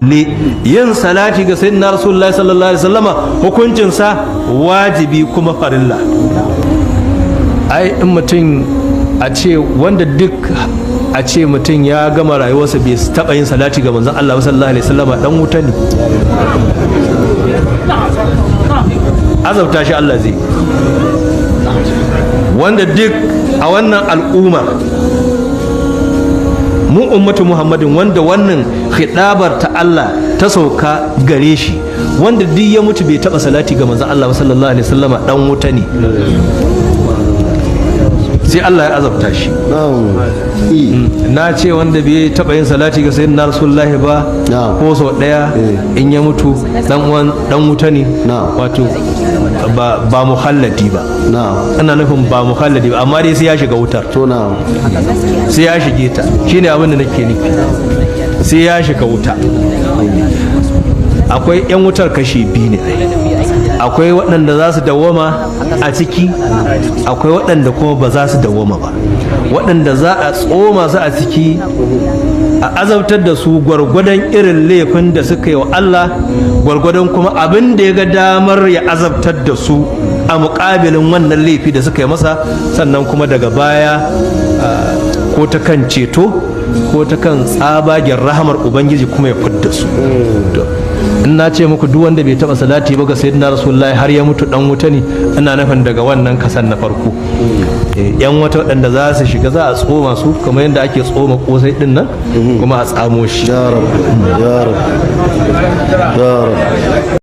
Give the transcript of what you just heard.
yin salati ga sayyidina rasulullahi sallallahu alaihi wasallama hukuncinsa wajibi kuma farilla. Ai in mutum a ce wanda duk a ce mutum ya gama rayuwarsa bai taɓa yin salati ga manzon Allah sallallahu alaihi wasallama dan wuta ne, azabta shi Allah zai. Wanda duk a wannan al'umma mu ummatu Muhammadin wanda wannan khidabar ta Allah ta sauka gare shi, wanda duk ya mutu bai taba salati ga manzon Allah sallallahu alaihi wasallama dan wuta ne, sai Allah ya azabta shi. Na ce wanda bai taba yin salati ga sayyidina rasulullahi ba ko sau daya in ya mutu dan wuta ne, wato ba muhalladi ba, ana nufin ba muhalladi ba, amma dai sai ya shiga wutar, sai ya shige ta, shine abin da nake nufi, sai ya shiga wuta. Akwai 'yan wutar kashi biyu ne, akwai waɗanda za su dawwama a ciki, akwai waɗanda kuma ba za su dawwama ba. Waɗanda za a tsoma su a ciki a azabtar da su gwargwadon irin laifin da suka yi wa Allah, gwargwadon kuma abin da ya ga damar ya azabtar da su a muƙabilin wannan laifi da suka yi masa, sannan kuma daga baya ko ta kan ceto ko ta kan tsabagen rahamar Ubangiji kuma ya fidda su. In na ce muku duk wanda bai taba salati ba ga sayyidina rasulullahi har ya mutu dan wuta ne, ina nufin daga wannan kasan na farko. Yan wata waɗanda za su shiga za a tsoma su kamar yadda ake tsoma kosai din nan, kuma a tsamo shi. Ya rabu, ya rabu, ya rabu.